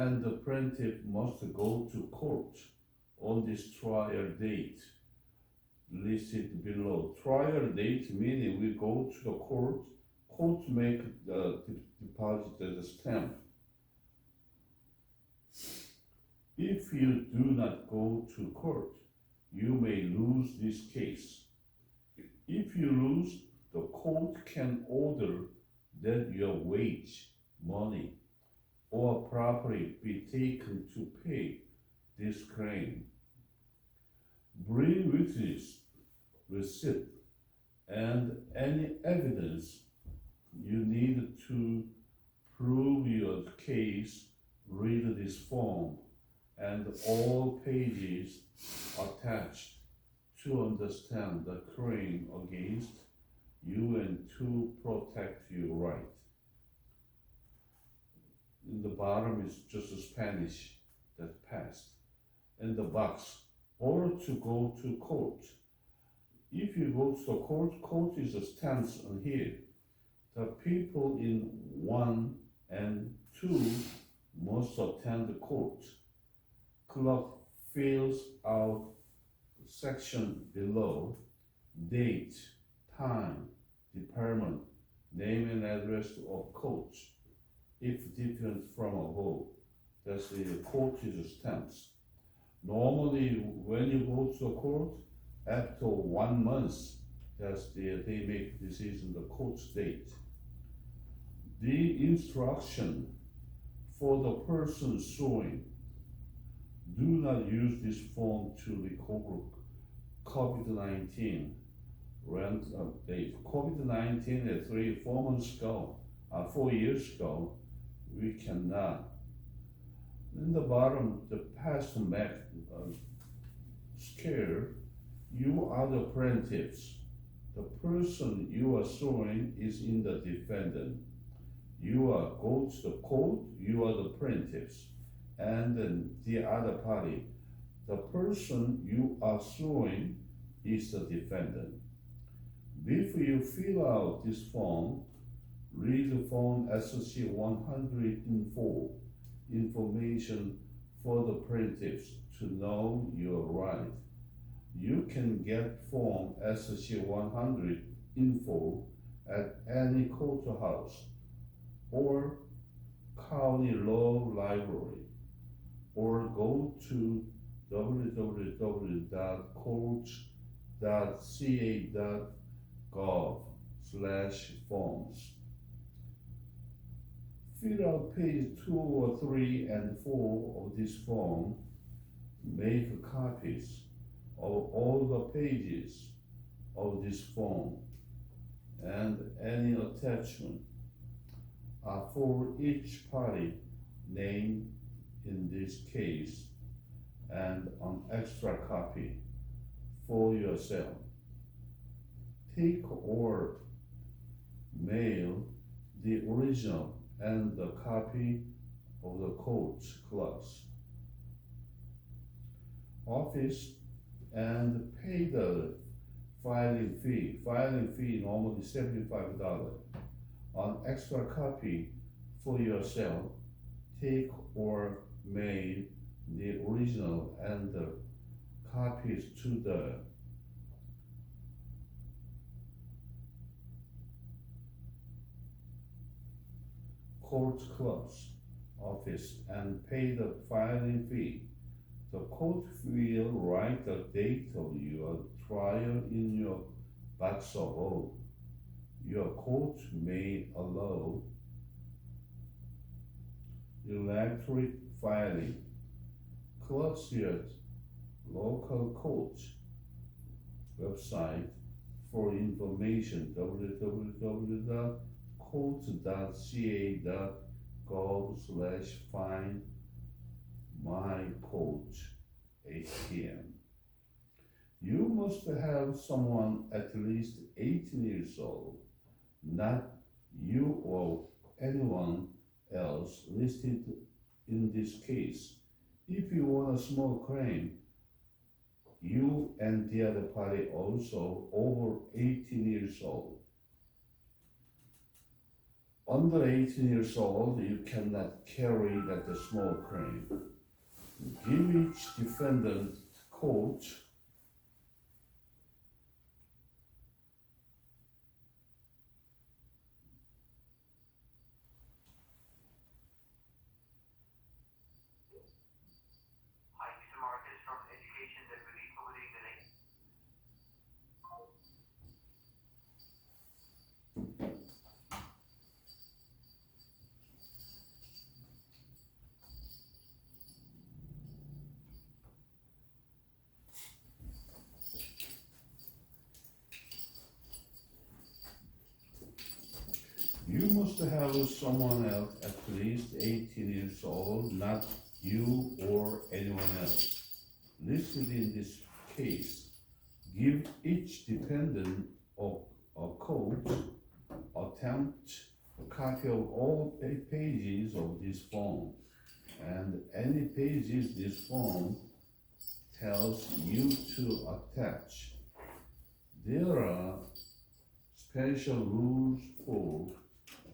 and the plaintiff must go to court on this trial date listed below. Trial date meaning we go to the court make the deposit the stamp. If you do not go to court, you may lose this case. If you lose, the court can order that your wage, money, or property be taken to pay this claim. Bring witness, receipt, and any evidence you need to prove your case. Read this form and all pages attached to understand the claim against you and to protect your right. In the bottom is just a Spanish that passed. In the box, or to go to court. If you go to the court is a stance on here. The people in 1 and 2 must attend the court. Clerk fills out section below, date, time, department, name and address of court. If different from above, that's the court is stamps. Normally, when you go to a court, after 1 month, they make decision, the court's date. The instruction for the person suing: do not use this form to recover COVID-19 rent update. COVID-19 at 4 months ago, 4 years ago, we cannot. In the bottom, the past scale, you are the plaintiffs. The person you are suing is in the defendant. You are go to the court, you are the plaintiffs, and then the other party. The person you are suing is the defendant. Before you fill out this form, read the form SC 104, information for the plaintiffs to know your right. You can get form SC 100 info at any courthouse or county law library, or go to www.courts.ca.gov/forms. Fill out page 2 or 3 and 4 of this form. Make copies of all the pages of this form, and any attachment are for each party named in this case, and an extra copy for yourself. Take or mail the original and the copy of the court's clerk's office and pay the filing fee. Filing fee normally $75. An extra copy for yourself. Take or mail the original and the copies to the court clerk's office and pay the filing fee. The court will write the date of your trial in your box of oath. Your court may allow electronic filing. Clerks your local court website for information: www.court.ca.gov/find my court ATM. You must have someone at least 18 years old, not you or anyone else listed in this case. If you want a small claim, you and the other party also over 18 years old. Under 18 years old, you cannot carry that small crane. Give each defendant coat Hi, Mr. Marcus from Education Deputy. Good evening. You must have someone else at least 18 years old, not you or anyone else. Listed in this case, give each dependent a code, attempt a copy of all 8 pages of this form, and any pages this form tells you to attach. There are special rules for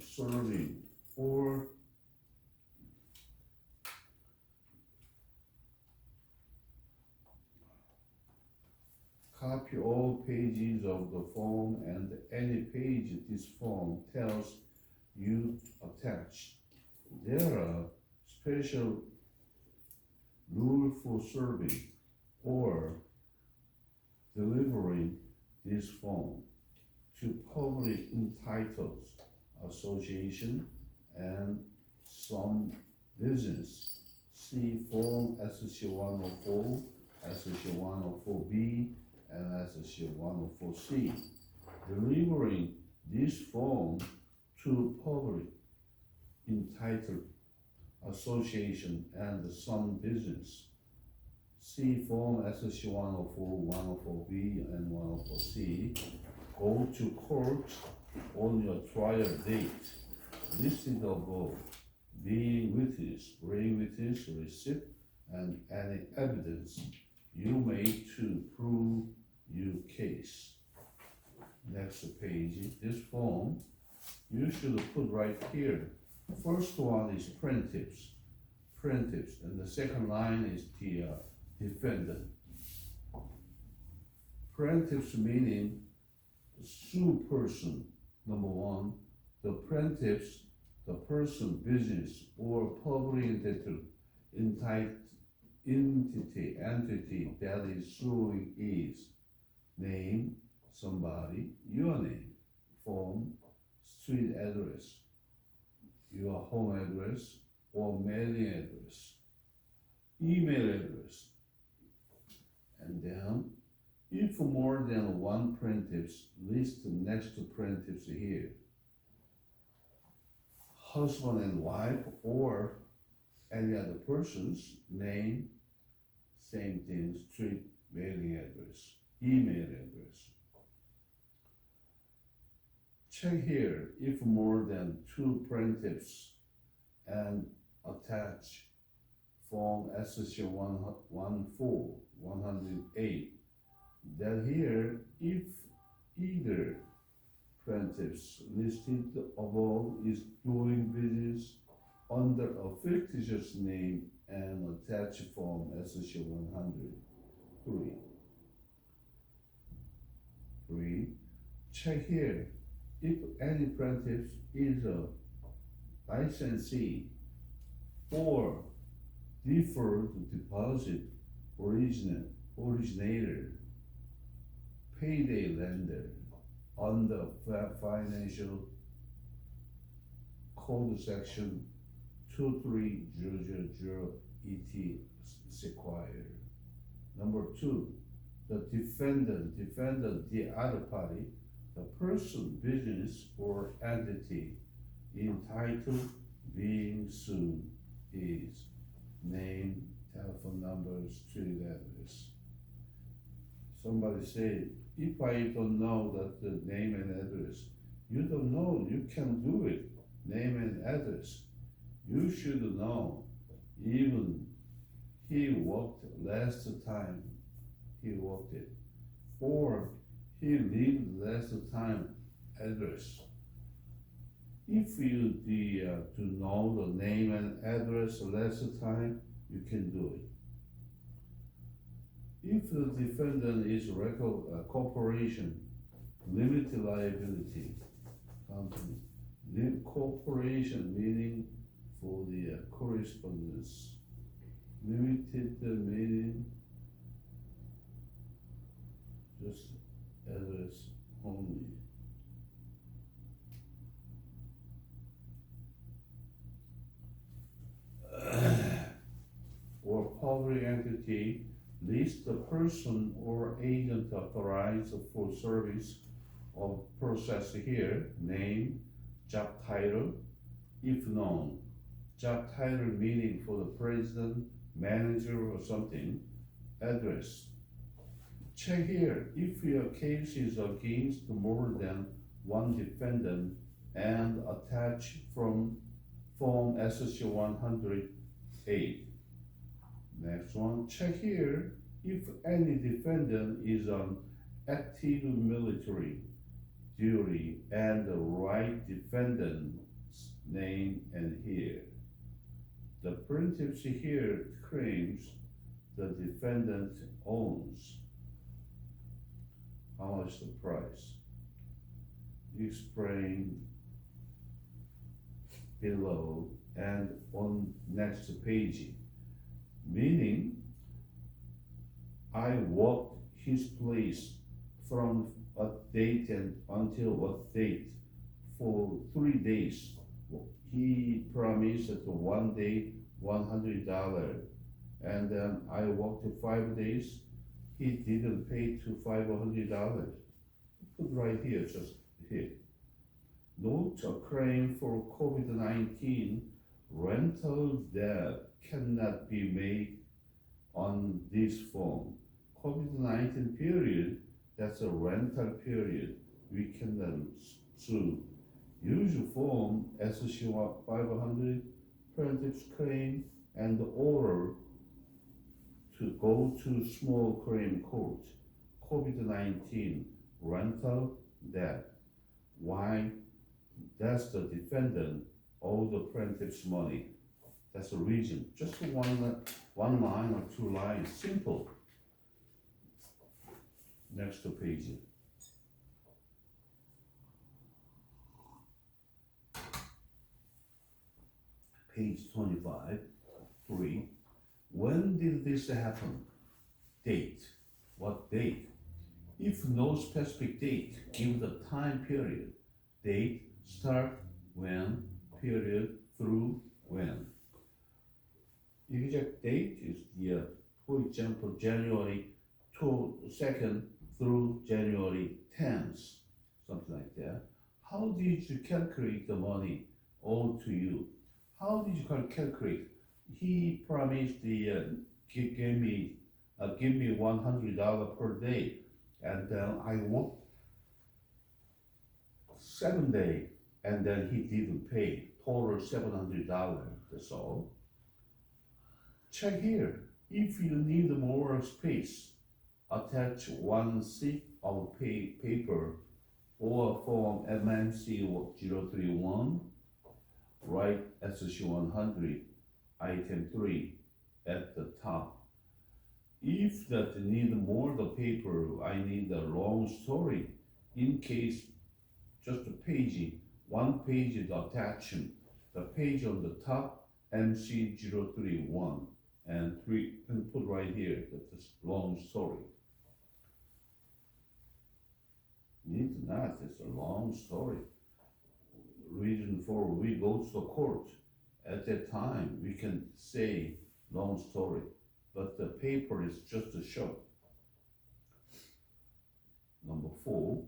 serving or copy all pages of the form and any page this form tells you attach. There are special rules for serving or delivering this form to public entitled association and some business. See Form SC 104, SC 104B, and SC 104C. Delivering this form to public entitled association and some business. See Form SC 104, 104B, and 104C. Go to court on your trial date, listed above, being witness, bring witness, receipt, and any evidence you may to prove your case. Next page, this form, you should put right here. First one is plaintiffs, and the second line is the defendant. Plaintiffs meaning sue person. Number one, the plaintiffs, the person, business, or public entity that is suing is name, somebody, your name, phone, street address, your home address or mailing address, email address, and then if more than one plaintiffs, list the next to plaintiffs here. Husband and wife or any other person's name, same thing, street, mailing address, email address. Check here if more than 2 plaintiffs and attach Form SC 108. That here, if either plaintiffs listed above is doing business under a fictitious name and attached Form SC 103. 3. Check here if any plaintiff is a licensee or deferred deposit originator, payday lender under Financial Code Section 23000 ET Sequire. Number 2, the defendant, the other party, the person, business, or entity entitled being sued is name, telephone number, street address. Somebody said, if I don't know that the name and address, you don't know, you can do it, name and address. You should know, even he worked last time he worked it, or he lived last time address. If you to know the name and address last time, you can do it. If the defendant is a corporation, limited liability company, corporation meaning for the correspondence, limited meaning just address only. Or public entity, list the person or agent authorized for service of process here, name, job title, if known. Job title meaning for the president, manager or something, address. Check here if your case is against more than one defendant and attach from Form SC 108. Next one, check here if any defendant is on active military duty and write defendant's name and here. The plaintiff here claims the defendant owns. How much the price? Explain below and on next page. Meaning, I walked his place from a date and until what date for 3 days. He promised that 1 day $100, and then I walked 5 days. He didn't pay to $500. Put right here, just here. Note a claim for COVID-19 rental debt cannot be made on this form. COVID-19 period, that's a rental period. We cannot sue. Usual form, SC 500, plaintiff's claim, and order to go to small claim court. COVID-19 rental debt. Why? That's the defendant owe the plaintiff's money. That's the reason. Just one line or 2 lines, simple. Next page. Page 25, 3. When did this happen? Date. What date? If no specific date, give the time period. Date, start, when, period, through, when. Exact date is the, for example, January 2nd through January 10th, something like that. How did you calculate the money owed to you? How did you calculate? He promised give me $100 per day, and then I worked 7 days, and then he didn't pay. Total $700. That's all. Check here. If you need more space, attach 1 sheet of paper or form MNC 031. Write SC 100, item 3 at the top. If that need more the paper, I need a long story. In case just a page, 1 page is attachment. The page on the top, MC 031, and 3, and put right here that this long story. Need not, it's a long story. Reason for we go to the court. At that time, we can say long story, but the paper is just a show. Number 4,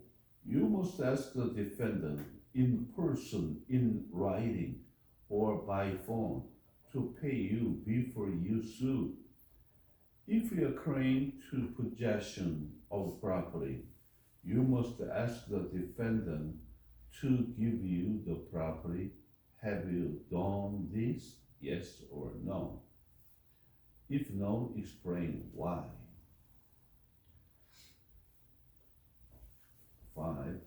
you must ask the defendant in person, in writing, or by phone to pay you before you sue. If you claim to possession of property, you must ask the defendant to give you the property. Have you done this? Yes or no? If no, explain why. 5.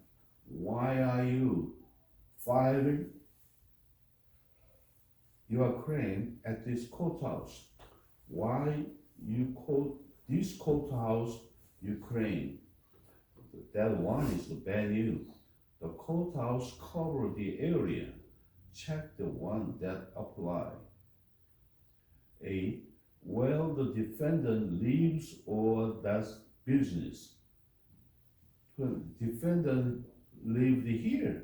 Why are you filing your claim at this courthouse. Why you call this courthouse Ukraine? That one is the venue. The courthouse cover the area. Check the one that apply. A. Where the defendant lives or does business. The defendant lived here.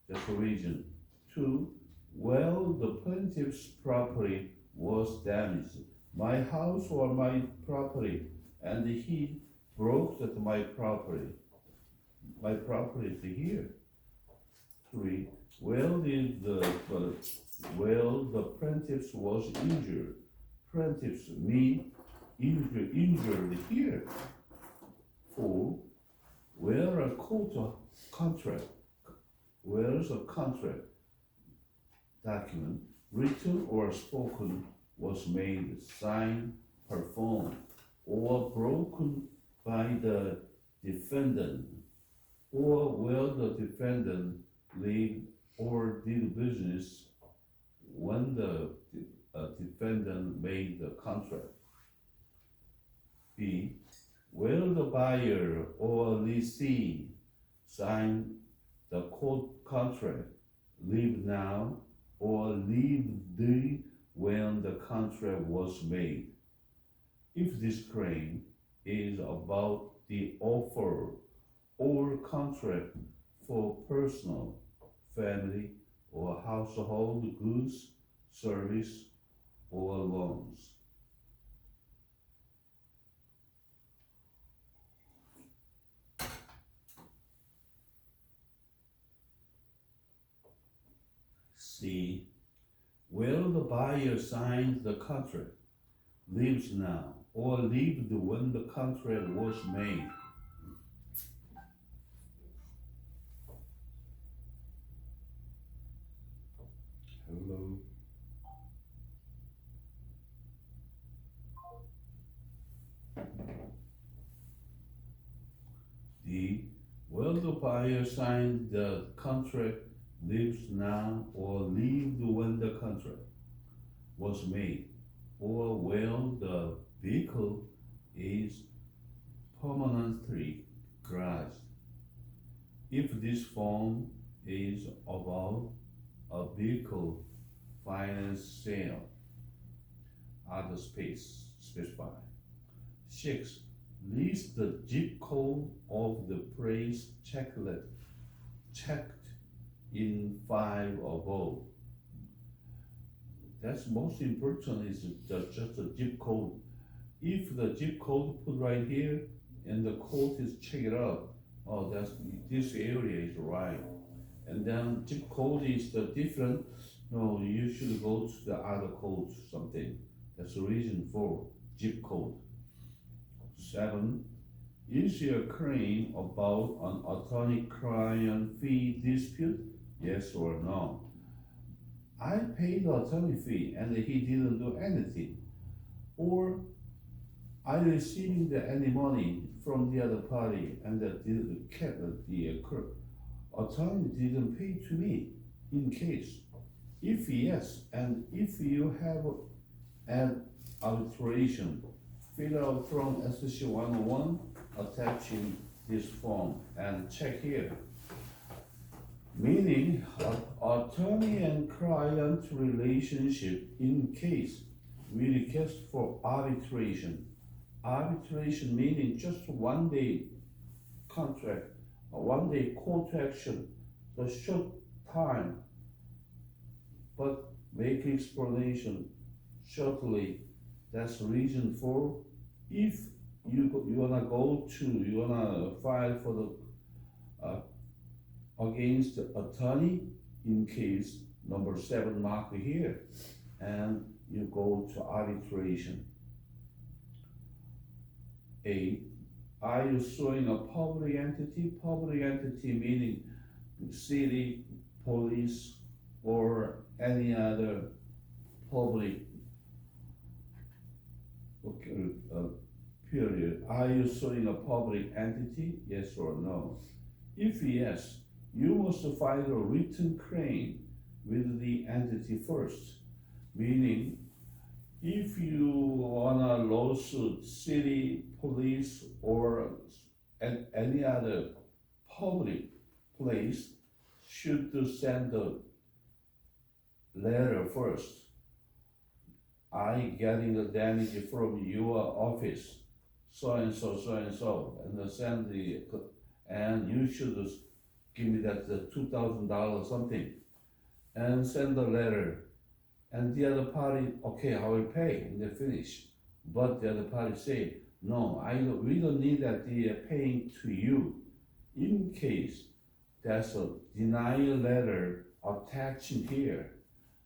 That's the reason. 2. Well, the plaintiff's property was damaged. My house or my property, and he broke at my property. My property is here. 3. Well, the plaintiff was injured. Plaintiffs me injured here. 4. Where a contract document, written or spoken, was made, signed, performed, or broken by the defendant, or where the defendant lived or did business when the defendant made the contract. B. Where the buyer or lessee signed the contract, live now or lived when the contract was made. If this claim is about the offer or contract for personal, family, or household goods, service, or loans. C. Where the buyer signed the contract, lives now, or lived when the contract was made. Hello. D. Where the buyer signed the contract, lives now, or lived when the contract was made, or where the vehicle is permanently garaged. If this form is about a vehicle finance sale, other space specified. 6. List the zip code of the place checked in 5 above. That's most important is just the zip code. If the zip code put right here and the code is check it out, oh, that's this area is right. And then zip code is the different. No, you should go to the other code something. That's the reason for zip code. 7. Is your claim about an attorney-client fee dispute? Yes or no? I paid the attorney fee and he didn't do anything. Or I received any money from the other party and the attorney didn't pay to me in case. If yes, and if you have an arbitration, fill out from SSC 101 attaching this form and check here. Meaning attorney and client relationship in case we request for arbitration. Arbitration meaning just 1 day contract, a 1 day court action, the short time, but make explanation shortly. That's the reason for if you wanna file for the against the attorney in case number 7 mark here, and you go to arbitration. 8. Are you suing a public entity? Public entity meaning city, police, or any other public period. Are you suing a public entity? Yes or no? If yes, you must file a written claim with the entity first. Meaning, if you wanna lawsuit city, police, or any other public place, should send the letter first. I getting the damage from your office, so and so, and send and you should give me that $2,000 something, and send the letter. And the other party, okay, I will pay, and they finish. But the other party say, no, we don't need that they are paying to you. In case there's a denial letter attaching here,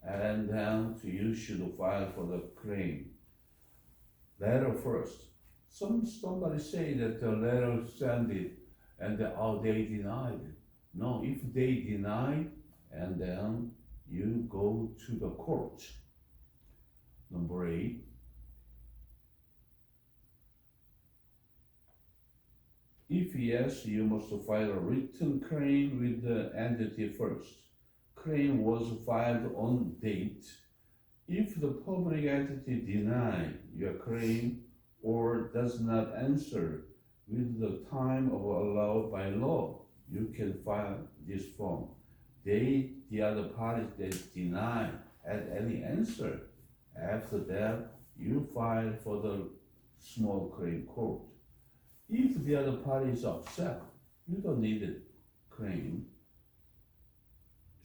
and then you should file for the claim. Letter first. Somebody say that the letter send it, and they denied it. No, if they deny, and then you go to the court. Number 8. If yes, you must file a written claim with the entity first. Claim was filed on date. If the public entity denies your claim or does not answer with the time allowed by law, you can file this form. The other parties, they deny any answer. After that, you file for the small claim court. If the other party is upset, you don't need a claim.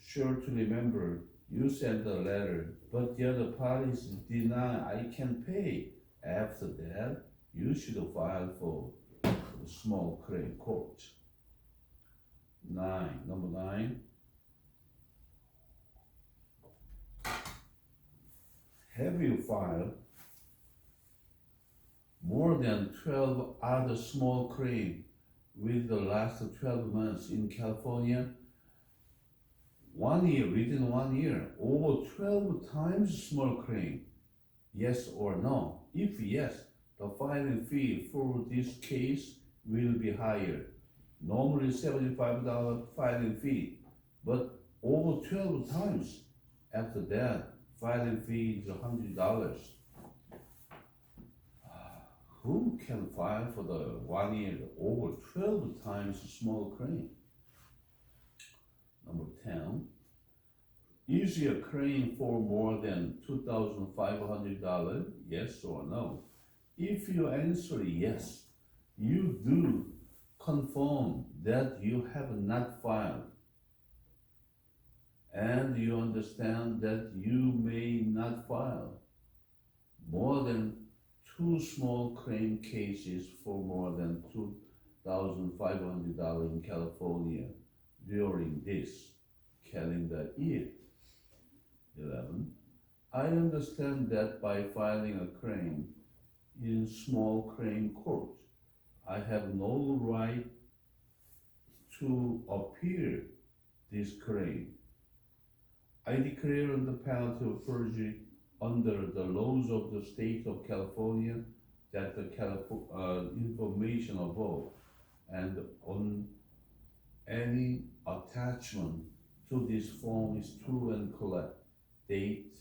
Sure to remember, you send the letter, but the other parties deny, I can pay. After that, you should file for the small claim court. Number 9. Have you filed more than 12 other small claims with the last 12 months in California? 1 year, within 1 year, over 12 times small claim? Yes or no? If yes, the filing fee for this case will be higher. Normally $75 filing fee, but over 12 times. After that, filing fee is $100. Who can file for the 1 year over 12 times small claim? Number 10. Is your claim for more than $2,500? Yes or no? If you answer yes, you do confirm that you have not filed, and you understand that you may not file more than 2 small claim cases for more than $2,500 in California during this calendar year. 11. I understand that by filing a claim in small claim court, I have no right to appeal this claim. I declare on the penalty of perjury under the laws of the state of California that the information above and on any attachment to this form is true and correct. Date,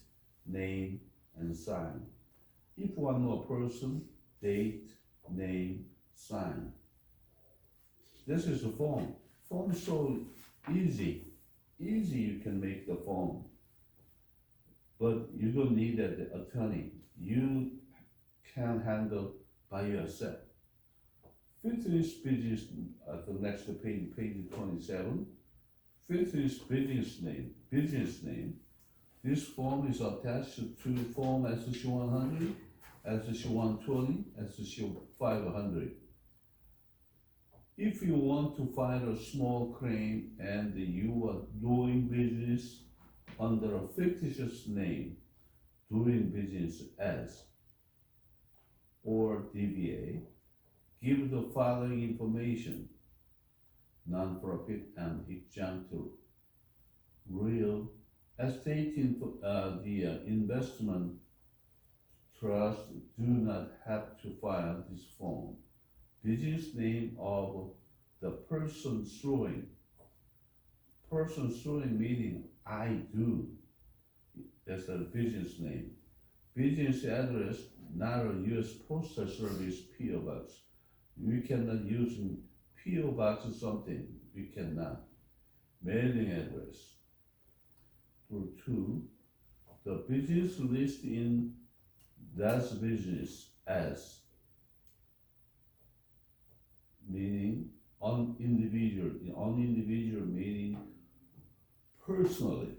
name, and sign. If one more person, date, name, sign. This is a form. Form so easy. Easy you can make the form. But you don't need an attorney. You can handle by yourself. Fitness business, at the next page, page 27. Fitness business name. This form is attached to Form SC100, SC120, SC500. If you want to file a small claim and you are doing business under a fictitious name, doing business as, or DBA, give the following information: non-profit and exempt real estate the investment trust do not have to file this form. Business name of the person suing. Person suing meaning I do. That's the business name. Business address, not a U.S. Postal Service P.O. Box. We cannot use P.O. Box or something. We cannot. Mailing address. Number 2, the business list in that business as, meaning unindividual meaning personally.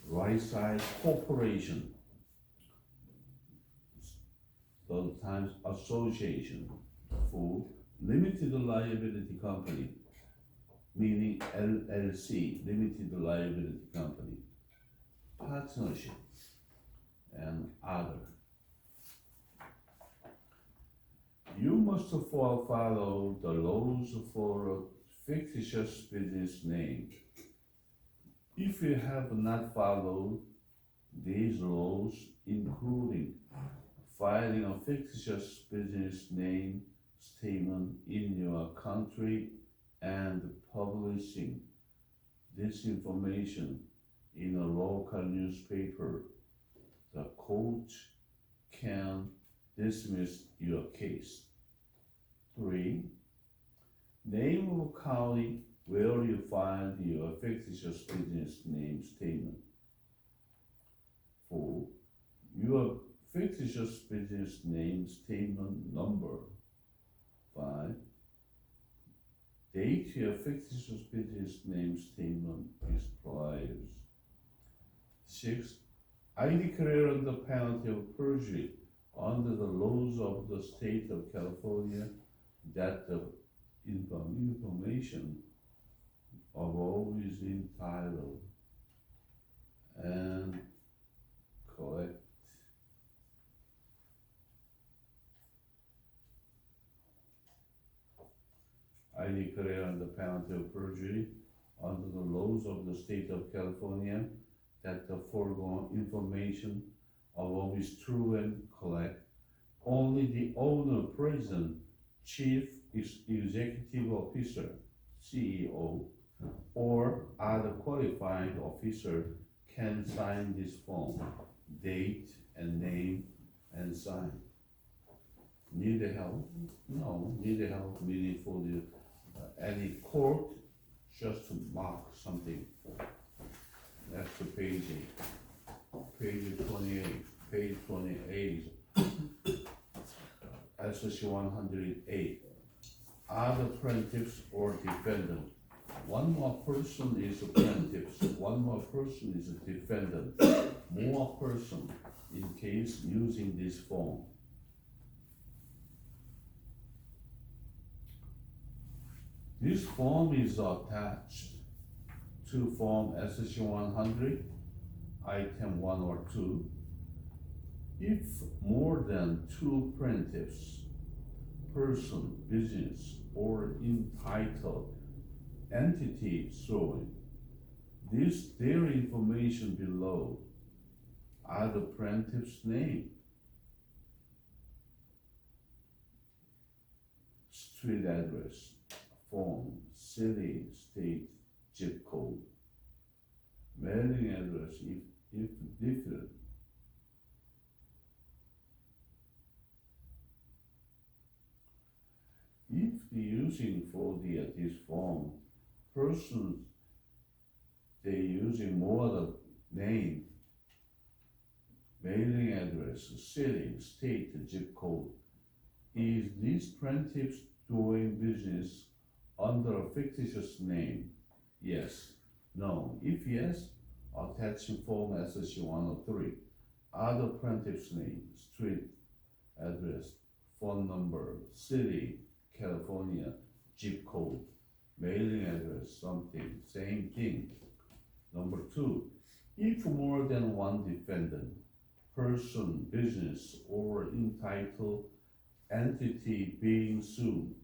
Right side corporation, sometimes association. For limited liability company, meaning LLC, limited liability company. Partnership and other. You must follow the laws for a fictitious business name. If you have not followed these laws, including filing a fictitious business name statement in your country and publishing this information in a local newspaper, the court can dismiss your case. 3. Name of county where you find your fictitious business name statement. 4. Your fictitious business name statement number. 5. Date your fictitious business name statement expires. 6. I declare on the penalty of perjury under the laws of the state of California that the information above is entitled and correct. I declare on the penalty of perjury under the laws of the state of California that the foregoing information above is true and correct. Only the owner, president, chief executive officer, CEO, or other qualified officer can sign this form, date and name, and sign. Need help? No, need help meaning for the any court just to mark something. That's the page 8. Page 28. Page 28. SSC 108. Other plaintiffs or defendant. One more person is a plaintiff, one more person is a defendant, more person in case using this form. This form is attached to Form SSC 100, Item 1 or 2. If more than 2 plaintiffs, person, business, or entitled entity suing, their information below are the plaintiff's name, street address, phone, city, state, zip code, mailing address if different. If the using for this form, persons they using more the name, mailing address, city, state, zip code, is this plaintiffs doing business under a fictitious name? Yes. No. If yes, attaching Form SSC 103. Other plaintiff's name, street address, phone number, city, California, zip code, mailing address, something, same thing. Number 2, if more than one defendant, person, business, or entitled entity being sued,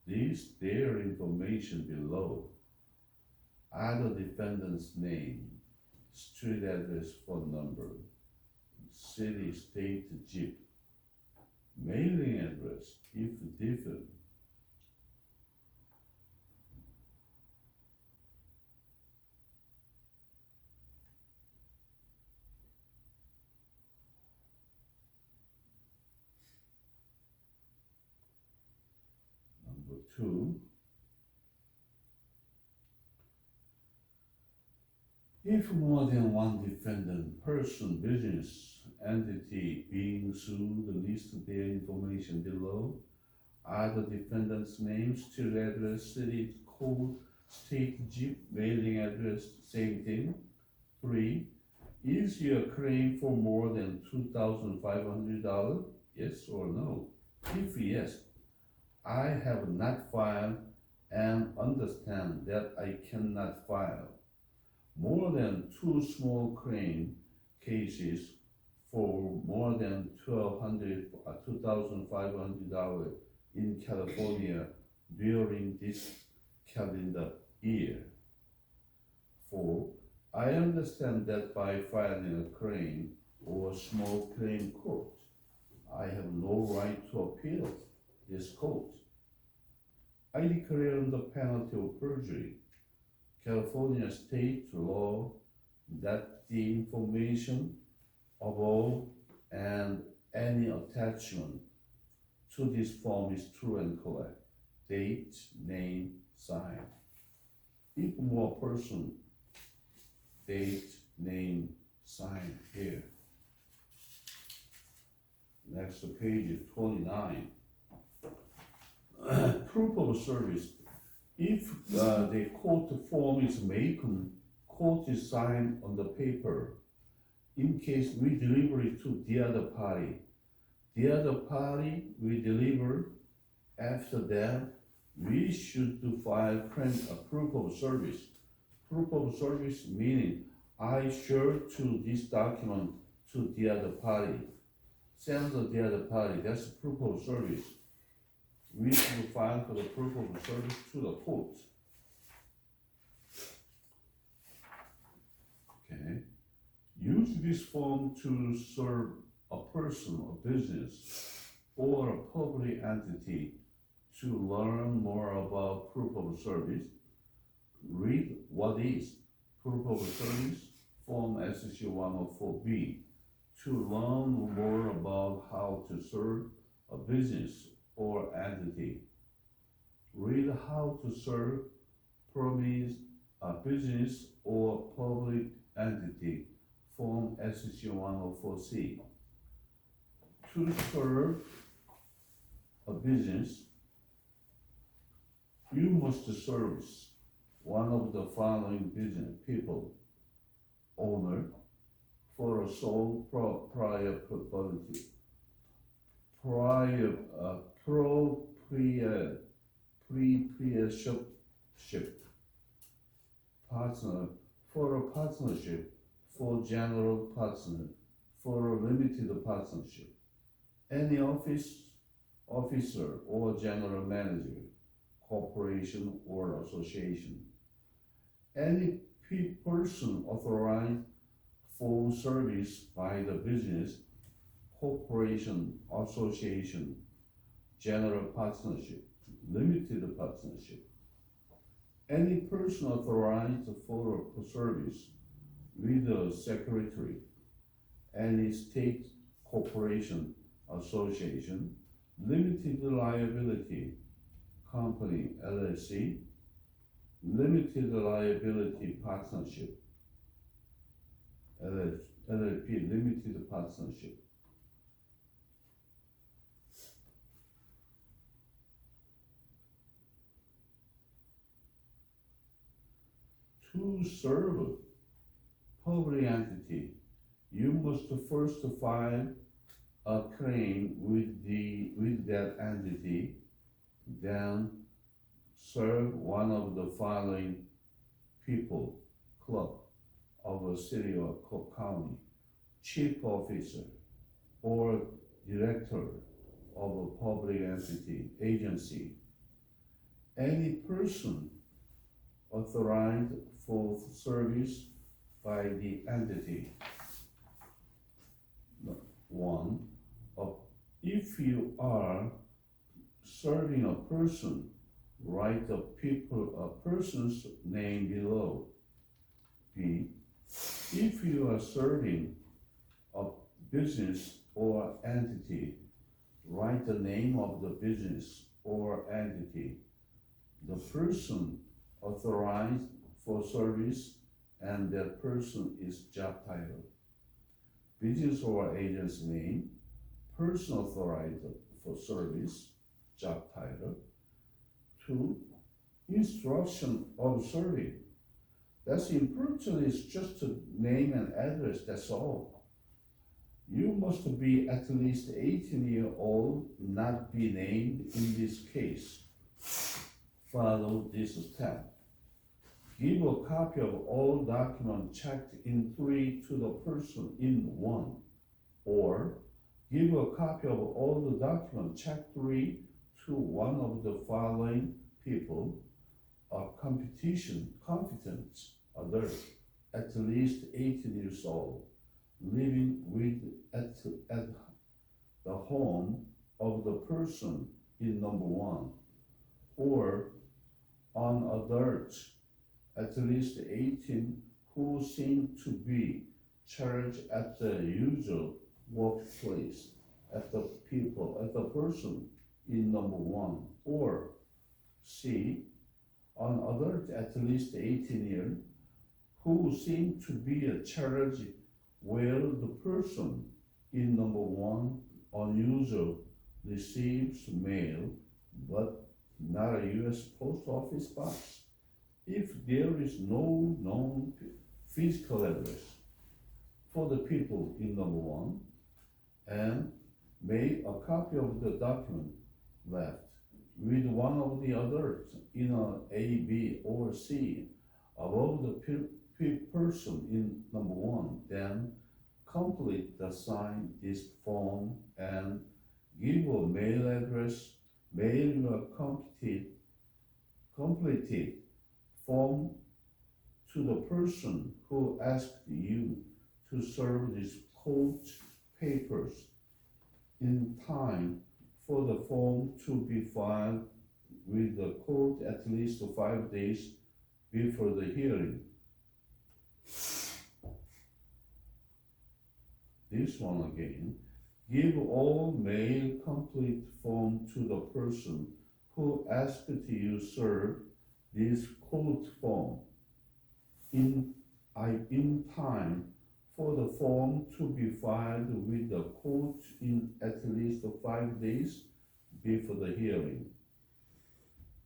their information below, other defendant's name, street address, phone number, city, state, zip, mailing address, if different. 2. If more than one defendant, person, business, entity being sued list their information below, are the defendant's names, street address, city code, state zip, mailing address, same thing. 3. Is your claim for more than $2,500? Yes or no? If yes, I have not filed and understand that I cannot file. More than 2 small claim cases for more than $2,500 in California during this calendar year. 4. I understand that by filing a claim or small claim court, I have no right to appeal this court. I declare on the penalty of perjury, California state law, that the information above and any attachment to this form is true and correct. Date, name, sign. If more person, date, name, sign here. Next page is 29. Proof of service. If the court form is made, court is signed on the paper. In case we deliver it to the other party we deliver. After that, we should file a proof of service. Proof of service meaning I share to this document to the other party. Send to the other party. That's proof of service. We should file for the proof of service to the court. Okay. Use this form to serve a person, a business, or a public entity to learn more about proof of service. Read what is proof of service, Form SC 104B, to learn more about how to serve a business or entity. Read how to serve promise a business or public entity, Form SC 104C. To serve a business, you must service one of the following business people: owner for a sole proprietorship, partner for a partnership, for general partner, for a limited partnership, any officer or general manager, corporation or association, any person authorized for service by the business, corporation, association, general partnership, limited partnership, any person authorized for service with the secretary, any state corporation, association, limited liability company, LLC, limited liability partnership, LLP, limited partnership. To serve public entity, you must first file a claim with that entity, then serve one of the following people: clerk of a city or county, chief officer, or director of a public entity, agency, any person authorized for service by the entity. 1. If you are serving a person, write a person's name below. B. If you are serving a business or entity, write the name of the business or entity. the person authorized for service, and that person is job title. Business or agent's name, person authorized for service, job title. 2. Instruction of serving. That's important, is just a name and address, that's all. You must be at least 18 years old, not be named in this case. Follow this step. Give a copy of all documents checked in 3 to the person in 1, or give a copy of all the documents checked 3 to one of the following people: a competent adult, at least 18 years old, living at the home of the person in number 1, or an adult at least 18 who seem to be charged at the usual workplace at the person in number 1, or C, an adult at least 18 years who seem to be charged where the person in number 1 unusual receives mail but not a U.S. Post Office box. If there is no known physical address for the people in number 1, and make a copy of the document left with one of the others in A, B, or C above the person in number 1, then complete the sign this form and give a mail address. Mail a completed form to the person who asked you to serve these court papers in time for the form to be filed with the court at least 5 days before the hearing. This one again. Give all mail complete form to the person who asked you serve this court form in time for the form to be filed with the court in at least 5 days before the hearing.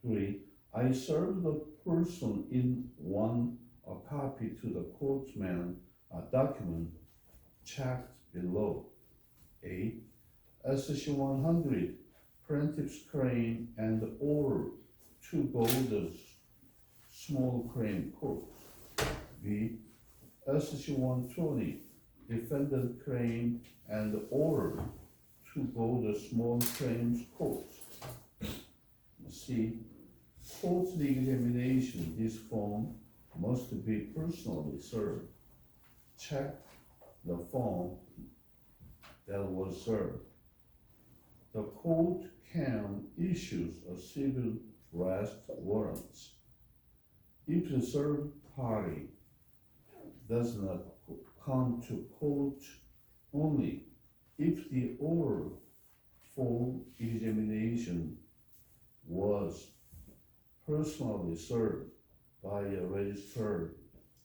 3. I serve the person in 1 a copy to the courtman, a document checked below. 8. SC 100 plaintiff's claim and order to go the small claim court. B. SC 120 defendant claim and order to go the small claims court. C. Court examination. This form must be personally served. Check the form that was served. The court can issue a civil arrest warrant if the served party does not come to court, only if the order for examination was personally served by a registered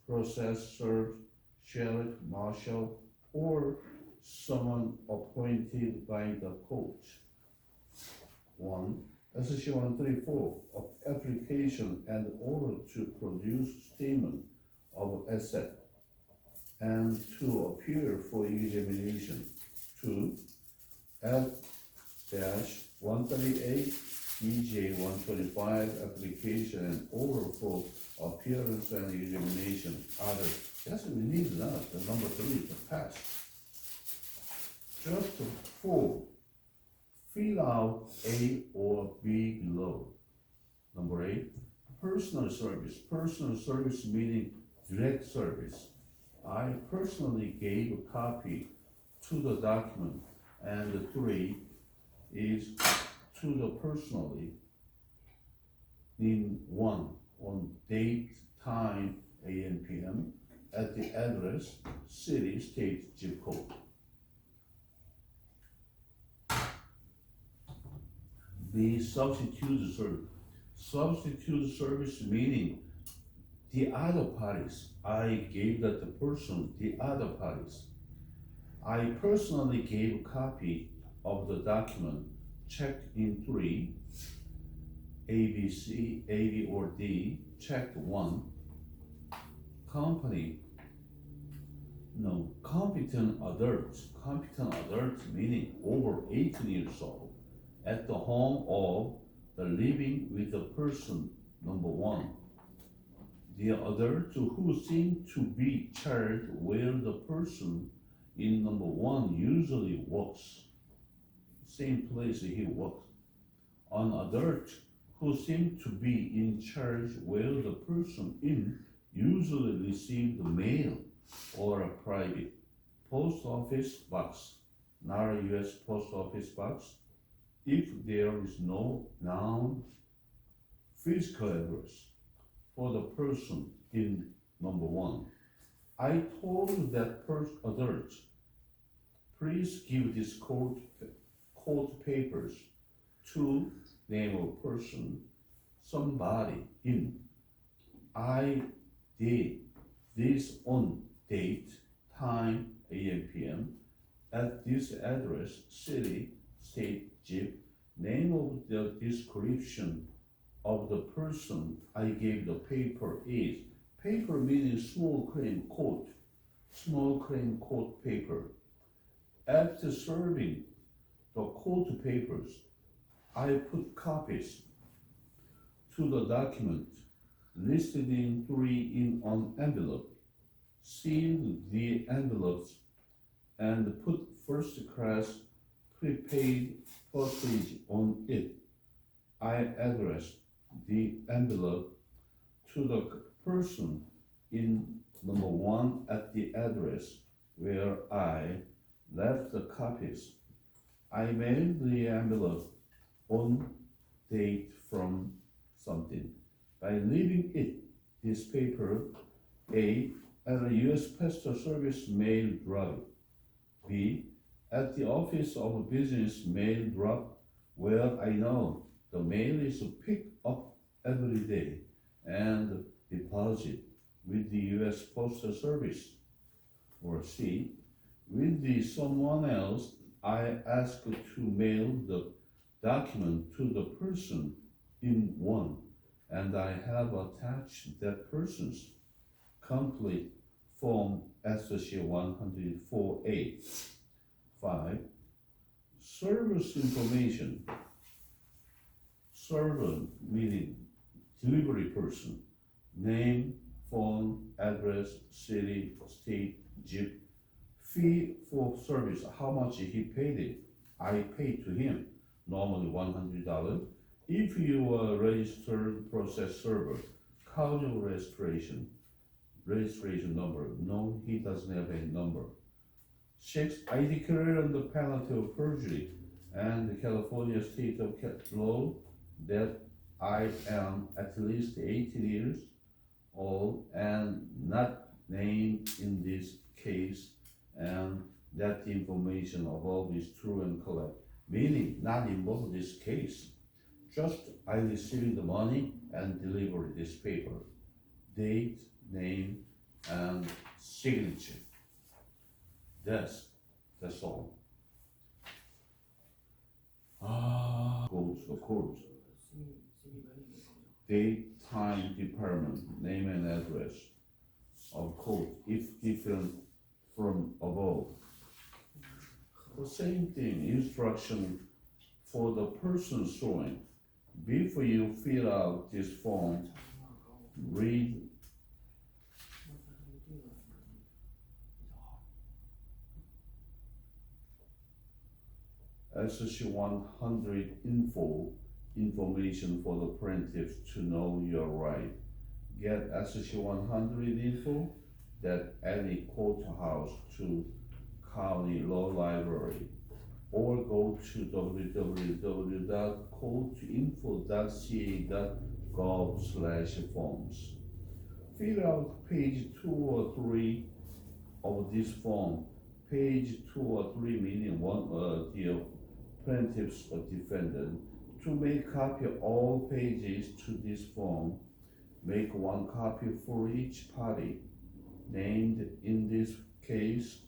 process served sheriff, marshal, or someone appointed by the court. 1. SC 134 of application and order to produce statement of asset and to appear for examination. 2. F-138 EJ 125 application and order for appearance and examination. Other. Yes, we need that. The number 3, the pass. Just 4. Fill out A or B below. Number 8. Personal service. Personal service meaning direct service. I personally gave a copy to the document, and the 3 is to the personally in 1 on date, time, AM, PM, at the address, city, state, zip code. The substitute Substitute service meaning the other parties. I gave that the person the other parties. I personally gave copy of the document checked in 3, A, B, C, A, B, or D, checked 1. Competent adults meaning over 18 years old, at the home of the living with the person, number 1. The adult who seem to be charged where the person in number 1 usually works, same place he works. An adult who seem to be in charge where the person in usually receive the mail or a private post office box, not a U.S. post office box, if there is no known physical address for the person in number 1. I told that adult, please give this court papers to name of person, somebody in. I did this on date, time, AM, PM, at this address, city, state, zip, name of the description of the person I gave the paper is. Paper meaning small claim court paper. After serving the court papers, I put copies to the document listed in 3 in an envelope, sealed the envelopes, and put first class prepaid postage on it. I addressed the envelope to the person in number 1 at the address where I left the copies. I mailed the envelope on date from something. By leaving this paper, A, at a U.S. Postal Service mail drop, B, at the office of a business mail drop where I know the mail is picked up every day and deposited with the U.S. Postal Service, or C, with the someone else I asked to mail the document to the person in 1, and I have attached that person's complete form SC 104A. 5. Service information. Server meaning delivery person, name, phone, address, city, state, zip. Fee for service, how much he paid it. I paid to him, normally $100. If you are a registered process server, count your registration number. No, he doesn't have a number. 6. I declare under penalty of perjury and the California state of law that I am at least 18 years old and not named in this case, and that the information above is true and correct, meaning not involved in this case. Just I received the money and delivered this paper. Date, name, and signature. That's all. Go to the court. Date, time, department, name and address of court, if different from above. The same thing, instruction for the person suing. Before you fill out this form, read SC 100 information for the plaintiff to know your right. Get SC 100 info that any courthouse to county law library, or go to www.courtinfo.ca.gov/forms. Fill out page 2 or 3 of this form. Page 2 or 3 meaning the plaintiff's defendant To make copy all pages to this form, make one copy for each party, named in this case,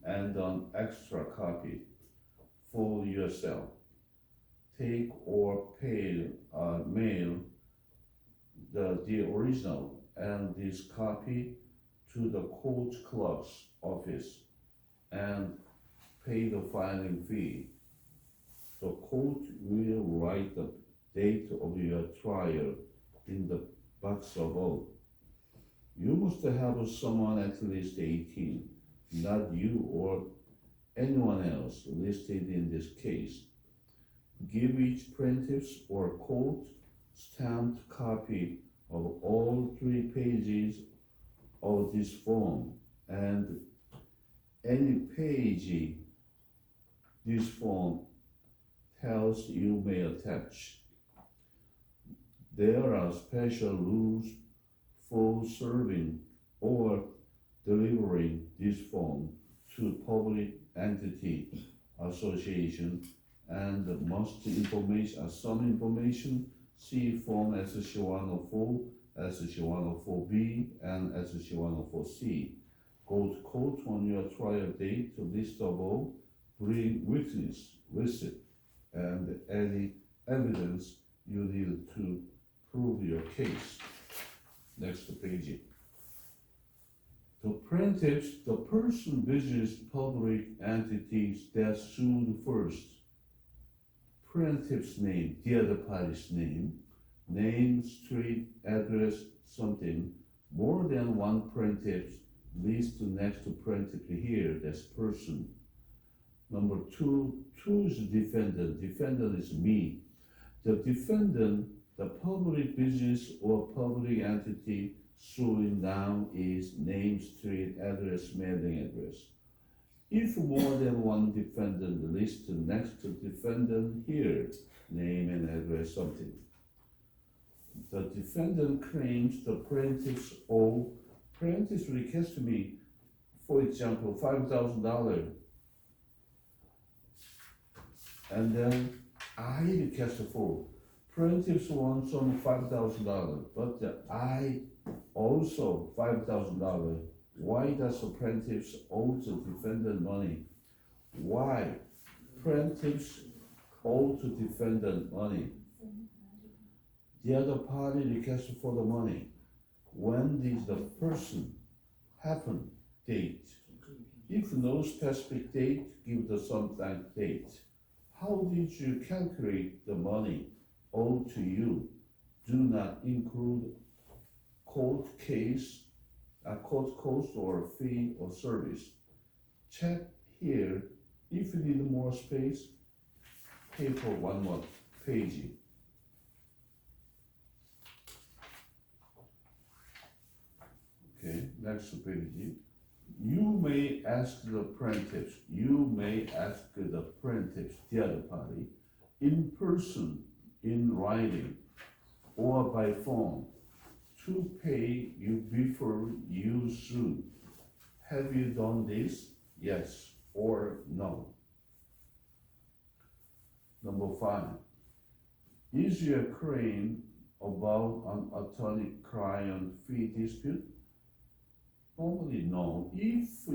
and an extra copy for yourself. Take or mail the original and this copy to the court clerk's office and pay the filing fee. The court will write the date of your trial in the box above. You must have someone at least 18, not you or anyone else listed in this case. Give each plaintiff's or court stamped copy of all 3 pages of this form and any page this form tells you may attach. There are special rules for serving or delivering this form to public entity, association, and some information see Form SC 104, SC 104B, and SC 104C. Go to court on your trial date to list above, bring witness, receipt, and any evidence you need to prove your case. Next page. The plaintiffs, the person, business, public entities that sued first. Plaintiff's name, the other party's name, street, address, something. More than one plaintiff list next to plaintiff here, that's person. Number 2 is defendant. Defendant is me. The defendant, the public business or public entity suing now is name, street, address, mailing address. If more than one defendant listed next to defendant here, name and address, something. The defendant claims the plaintiff's owe. Plaintiff requests me, for example, $5,000. And then I request for plaintiffs want some $5,000, but I also $5,000. Why does the plaintiffs owe the defendant money? Why plaintiffs owe to defendant money? The other party requests for the money. When did the person happen? Date. If no specific date, give the sometime date. How did you calculate the money owed to you? Do not include court case, court cost or fee or service. Check here. If you need more space, paper one more page. Okay, next page. You may ask the plaintiffs, the other party, in person, in writing, or by phone, to pay you before you sue. Have you done this? Yes or no. Number 5, is your claim about an attorney-client fee dispute? Normally no. If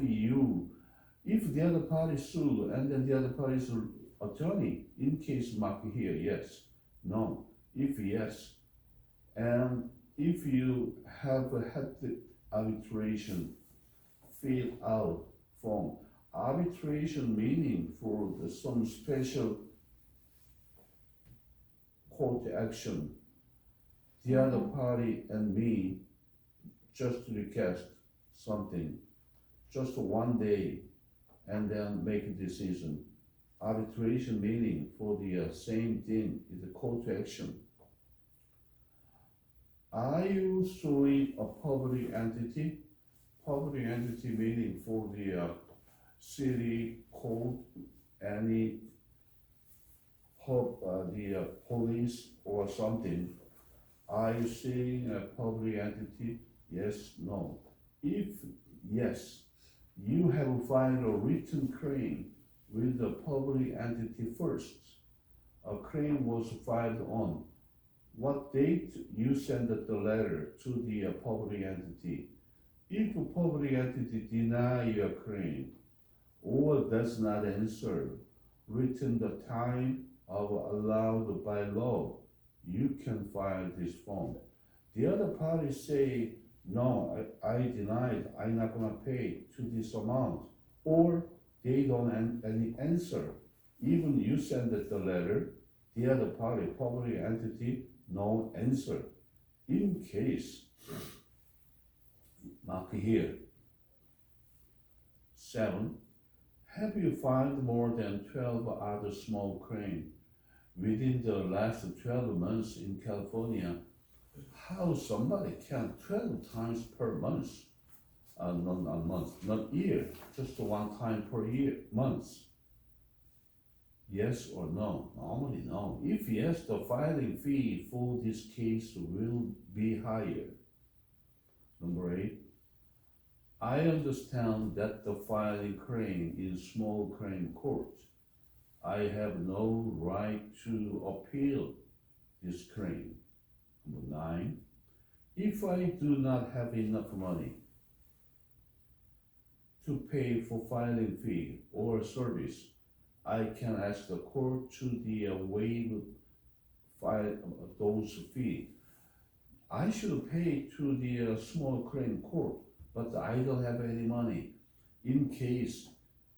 the other party sued and then the other party's attorney, in case mark here, yes, no. If yes, and if you have had the arbitration, fill out form. Arbitration meaning for some special court action. The other party and me just request something, just one day, and then make a decision. Arbitration meaning for the same thing is a court action. Are you suing a public entity? Public entity meaning for the city, court, any the police or something. Are you suing a public entity? Yes, no. If yes, you have filed a written claim with the public entity first. a claim was filed on what date you send the letter to the public entity. If a public entity deny your claim or does not answer within the time of allowed by law, you can file this form. The other party say, no, I denied, I'm not gonna pay to this amount, or they don't any answer. Even you send the letter, the other party, public entity, no answer. In case, mark here, 7, have you filed more than 12 other small claims within the last 12 months in California? How somebody can 12 times per month, not month, not year, just one time per year, months? Yes or no? Normally no. If yes, the filing fee for this case will be higher. Number 8, I understand that the filing claim in small claim court. I have no right to appeal this claim. Number 9, if I do not have enough money to pay for filing fee or service, I can ask the court to waive those fees. I should pay to the small claim court, but I don't have any money. In case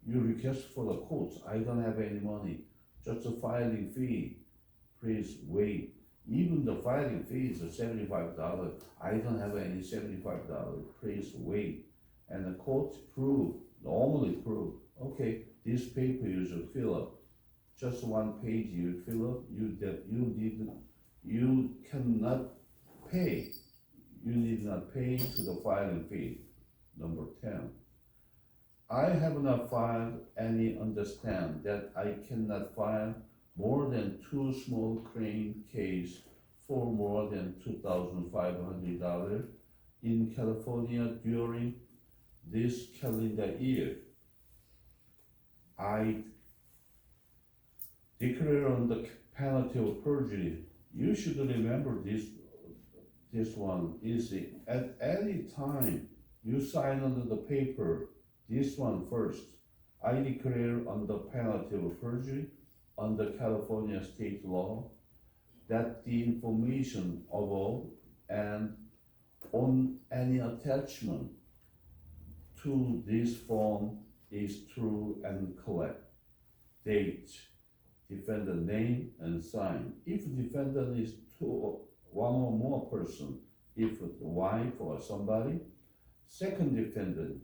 you request for the court, I don't have any money, just a filing fee, please waive. Even the filing fee is $75. I don't have any $75, please waive. And the court normally prove, okay, this paper you should fill up. Just one page you fill up, you cannot pay. You need not pay to the filing fee. Number 10, I have not filed any understand that I cannot file more than 2 small claim case for more than $2,500 in California during this calendar year. I declare on the penalty of perjury. You should remember this one is at any time you sign under the paper, this one first. I declare on the penalty of perjury under California state law that the information above and on any attachment to this form is true and correct. Date, defendant name and sign. If defendant is one or more person, if it's a wife or somebody, second defendant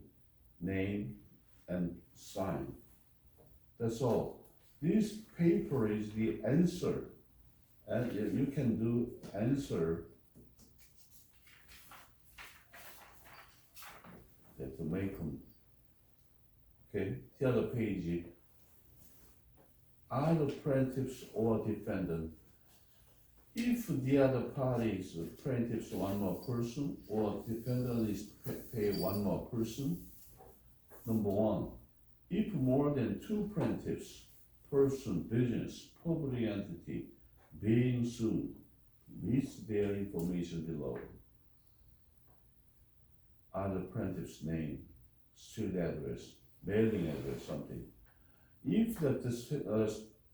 name and sign. That's all. This paper is the answer, and you can do answer. You have to make them. Okay, the other page. Either plaintiffs or defendant. If the other party is plaintiffs one more person or defendant is pay one more person. Number 1, if more than 2 plaintiffs, person, business, public entity being sued meets their information below. Other plaintiff's name, street address, mailing address, something. If the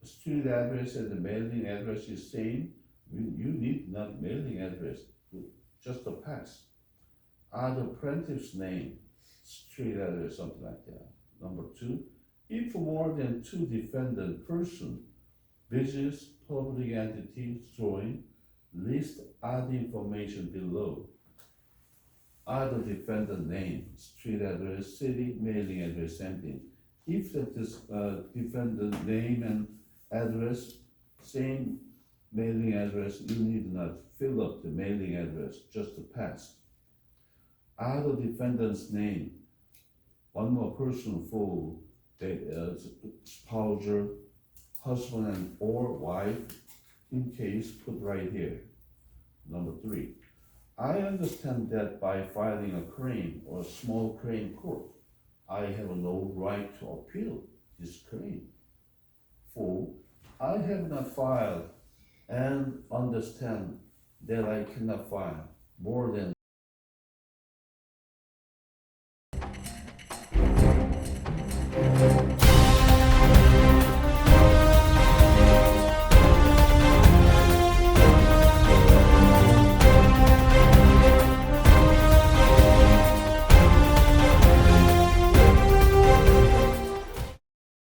street address and the mailing address is same, you need not mailing address, just a pass. Other plaintiff's name, street address, something like that. Number 2, if more than 2 defendant person, business, public entity join, list other information below. Other defendant name, street address, city, mailing address, same thing. If the defendant name and address, same mailing address, you need not fill up the mailing address, just a pass. Other defendant's name, one more person for the spouse, husband and or wife, in case put right here. Number 3, I understand that by filing a claim or small claim court, I have no right to appeal this claim. 4, I have not filed and understand that I cannot file more than